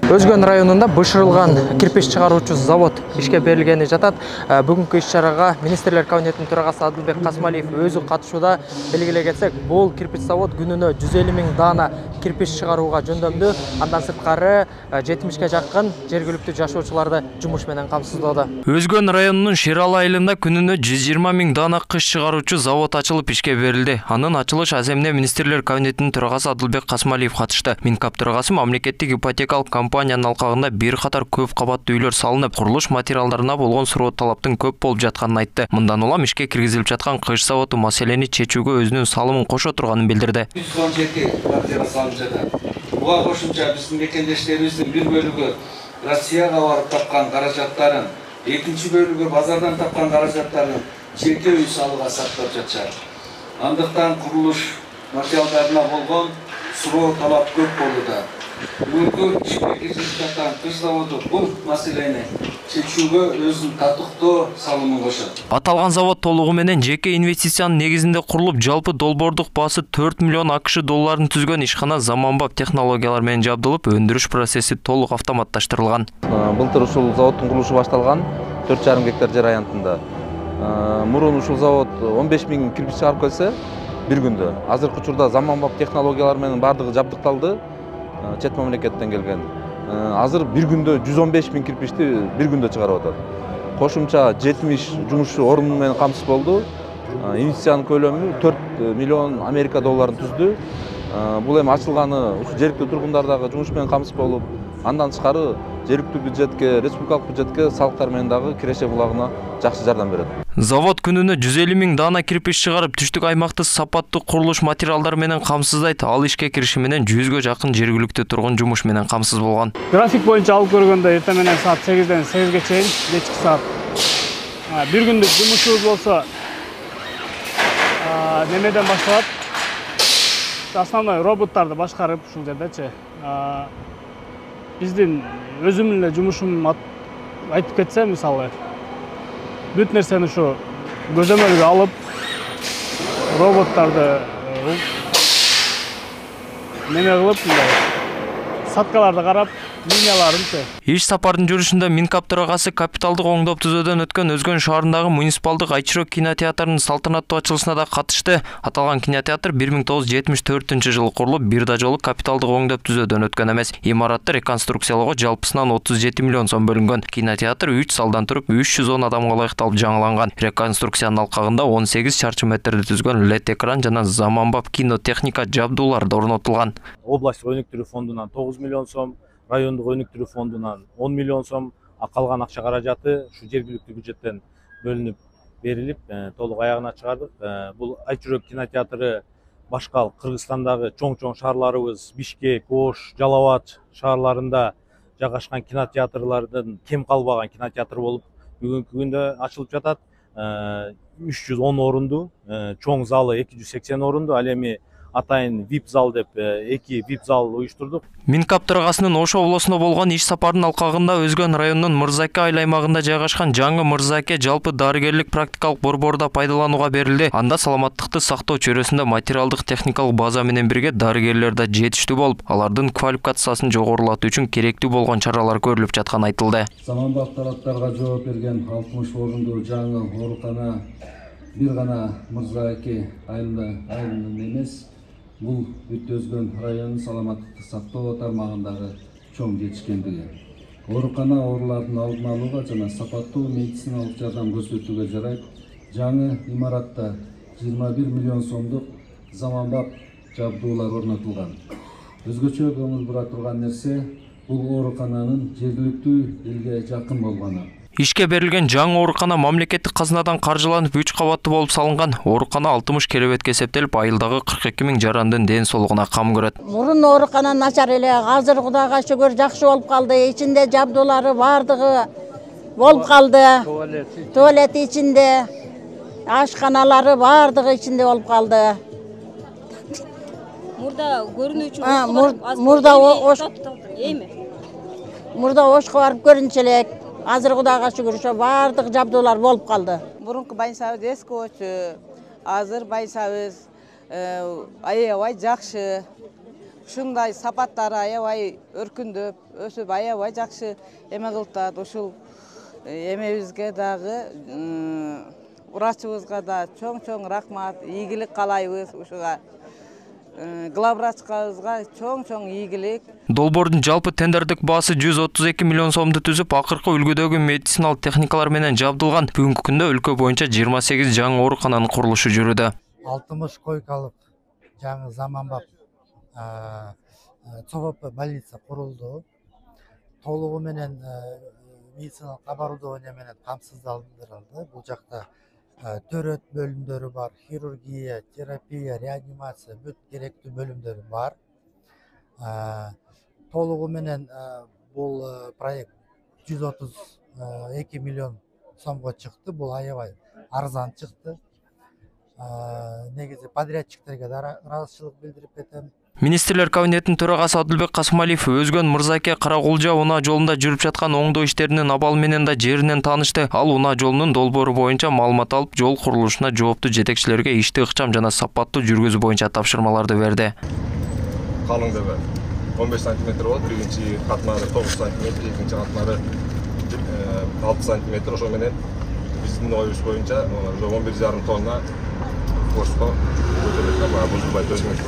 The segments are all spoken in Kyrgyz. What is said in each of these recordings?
Өзгөн районунда бышырылган кирпич чыгаруучу завод ишке берилгени жатат. Бүгүнкү иш-чарага министрлер кабинетинин төрагасы Адылбек Касмалиев өзү катышууда. Белгилей кетсек, бул кирпич завод күнүнө 150 000 дана кирпич чыгарууга жөндөмдүү. Андан сырткары 70ке жакын жергиликтүү жашоочуларды жумуш менен камсыздоодо. Өзгөн районунун Шералы айылында күнүнө 120 000 дана кыш чыгаруучу завод ачылып ишке берилди. Анын ачылыш аземине министрлер кабинетинин төрагасы Адылбек Касмалиев катышты. Минкап төрагасы мамлекеттик ипотекалык компаниянын алкагында бир катар көп кабаттуу үйлөр салынып, курулуш материалдарына болгон суроо талаптын көп болуп жатканын айтты. Мындан улам ишке киргизилип жаткан кыш заводу маселени чечүүгө өзүнүн салымын кошо турганын билдирди. 117 квартира салынып жатат. Буга кошумча биздин мекендештерибиздин бир бөлүгү Россияга барып тапкан каражаттарын, экинчи бөлүгү базардан тапкан каражаттарын жеке үй салууга сактап жатышат. Андыктан курулуш материалдарына болгон суроо талап көп болууда. Бүгүнкү ишке киргизилип жаткан кыш заводу бул маселени чечүүгө өзүнүн татыктуу салымын кошот. Аталган завод толугу менен жеке инвестициянын негизинде курулуп, жалпы долбоордук баасы 4 миллион АКШ долларын түзгөн ишкана заманбап технологиялар менен жабдылып, өндүрүш процесси толук автоматташтырылган. Былтыр ушул заводдун курулушу башталган 4,5 гектар жер аянтында. Мурун ушул завод 15 000 кирпич чыгарып келсе бир күндө. Азыркы учурда заманбап технологиялар менен бардыгы жабдыкталды. Чет мамлекеттен келген. Азыр бир күндө 115 000 кирпичти бир күндө чыгарып атат. Кошумча 70 жумушчу орун менен камсыз болду. Инвестициянын көлөмү 4 миллион Америка долларын түздү. Бул эми ачылганы ушу жергиликтүү тургундардагы жумуш менен камсыз болуп, андан тышкары жергиликтүү бюджетке, республикалык бюджетке салыктар менен дагы киреше булагына жакшы жардам берет. Завод күнүнө 150 000 дана кирпич чыгарып, түштүк аймакты сапаттуу курулуш материалдары менен камсыздайт. Ал ишке кириши менен 100ге жакын жергиликтүү тургун жумуш менен камсыз болгон. График боюнча алып көргөндө эртең менен саат 8ден 8ге чейин, кечки саат. Бир күндүк жумушубуз болсо немеден башталат. Основной роботтарды башкарып ушул жердечи. Биздин өзүмдүн эле жумушум айтып кетсе, мисалы, бүт нерсени ушу көзөмөлгө алып, роботтарды неме кылып, саткаларды карап, линияларын. Иш сапардын жүрүшүндө Минкап төрагасы капиталдык оңдоп түзөөдөн өткөн Өзгөн шаарындагы муниципалдык Айчирок кинотеатрынын салтанаттуу ачылышына да катышты. Аталган кинотеатр 1974 жылы курулуп, бир да жолу капиталдык оңдоп түзөөдөн өткөн эмес. Имаратты реконструкциялоого жалпысынан 37 миллион сом бөлүнгөн. Кинотеатр 3 залдан туруп 310 адамга ылайыкталып жаңыланган. Реконструкциянын алкагында 18 чарчы метрди түзгөн LED экран жана заманбап кинотехника жабдуулар орнотулган. Областтык өнүктүрүү фондунан 9 миллион сом, райондук өнүктүрүү фондунан 10 миллион сом, калган акча каражаты ушу жергиликтүү бюджеттен бөлүнүп берилип, толук аягына чыгардык. Бул Айчирок кинотеатры башка Кыргызстандагы чоң-чоң шаарларыбыз Бишкек, Ош, Жалал Абад шаарларында жайгашкан кинотеатрлардын кем калбаган кинотеатр болуп, бүгүнкү күндө ачылып жатат. 310 орунду, чоң залы 280 орунду, ал эми атайын VIP зал деп 2 VIP зал уюштурдук. Минкап төрагасынын Ош облусуна болгон иш сапарынын алкагында Өзгөн районунун Мырзаке айыл аймагында жайгашкан жаңы Мырзаке жалпы дарыгерлик практикалык борборунда пайдаланууга берилди. Анда саламаттыкты сактоо чөйрөсүндө материалдык техникалык база менен бирге дарыгерлер да жетиштүү болуп, алардын квалификациясын жогорулатуу үчүн керектүү болгон чаралар көрүлүп жатканы айтылды. Заманбап талаптарга жооп берген 60 орунду жаңы оорукана бир гана Мырзаке айылында эмес, бул бүт Өзгөн районунун саламаттыкты сактоо тармагындагы чоң жетишкендиги. Оорукана оорулардын алдын алууга жана сапаттуу медициналык жардам көрсөтүүгө жарайт жаңы имаратта 21 миллион сомдук заманбап жабдуулар орнотулган. Өзгөчө көңүл бура турган нерсе бул оорукананын жергиликтүү элге жакын болгону. Ишке берилген жаңы оорукана мамлекеттик казынадан каржыланып 3 кабаттуу болуп салынган. Оорукана 60 керебетке эсептелип, айылдагы 42 000 жарандын ден соолугуна кам көрөт. Мурун оорукана начар эле, азыр Кудайга шүгүр жакшы болуп калды. Ичинде жабдуулары бардыгы болуп калды. Туалет ичинде, ашканалары бардыгы ичинде болуп калды. Мурда көрүнүүчү Мурда Ошко барып көрүнчү элек. Азыр Кудайга шүгүр ошо бардык жабдуулар болуп калды. Мурунку байсабыз эски болчу. Азыр байсабыз аябай жакшы. ушундай сапаттары аябай өркүндөп, өсүп аябай жакшы эме кылтат. Ушул эмебизге дагы врачыбызга да чоң рахмат, ийгилик каалайбыз ушуга. Главврачыбызга чоң ийгилик. Долбоордун жалпы тендердик баасы 132 миллион сомду түзүп, акыркы үлгүдөгү медициналык техникалар менен жабдылган. Бүгүнкү күндө өлкө боюнча 28 жаңы оорукананын курулушу жүрүүдө. 60 койкалык жаңы заманбап ЦВП больница курулду. Толугу менен медициналык оборудование менен камсыздандырылды. Бул жакта төрөт бөлүмдөрү бар, хирургия, терапия, реанимация бүт керектүү бөлүмдөрү бар. Толугу менен бул проект 132 миллион сомго чыкты. Бул аябай арзан чыкты. Негизи подрядчиктерге да ыраазычылык билдирип кетем. Министрлер кабинетинин төрагасы Адылбек Касымалиев Өзгөн Мырзаке Каракулжа унаа жолунда жүрүп жаткан оңдоо иштеринин абалы менен да жеринен таанышты. Ал унаа жолунун долбоору боюнча маалымат алып, жол курулушуна жооптуу жетекчилерге ишти ыкчам жана сапаттуу жүргүзүү боюнча тапшырмаларды берди. Калыңдыгы 15 см болот, биринчи катмары 9 см, экинчи катмары 6 см. Ошо менен биздин оюбуз боюнча 11,5 тонна бошко көтөрүлөт, бузулбай төзмөк.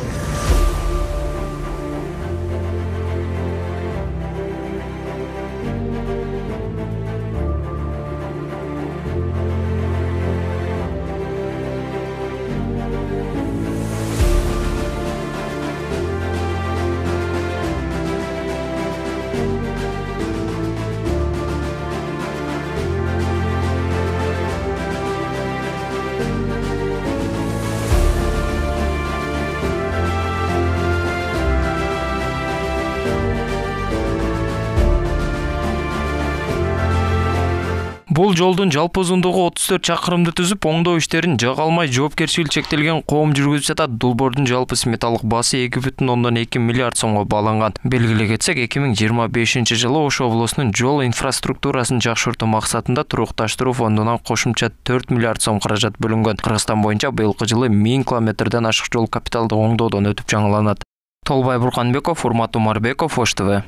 Бул жолдун жалпы узундугу 34 чакырымды түзүп, оңдоо иштерин жага алмай жоопкерчилиги чектелген коом жүргүзүп жатат. Долбоордун жалпы сметалык баасы 2,2 миллиард сомго бааланган. Белгилей кетсек, 2025 жылы Ош облусунун жол инфраструктурасын жакшыртуу максатында турукташтыруу фондунан кошумча 4 миллиард сом каражат бөлүнгөн. Кыргызстан боюнча быйылкы жылы 1000 километрден ашык жол капиталдык оңдоодон өтүп жаңыланат. Толбай Бурканбеков, Урмат Умарбеков, Ош ТВ.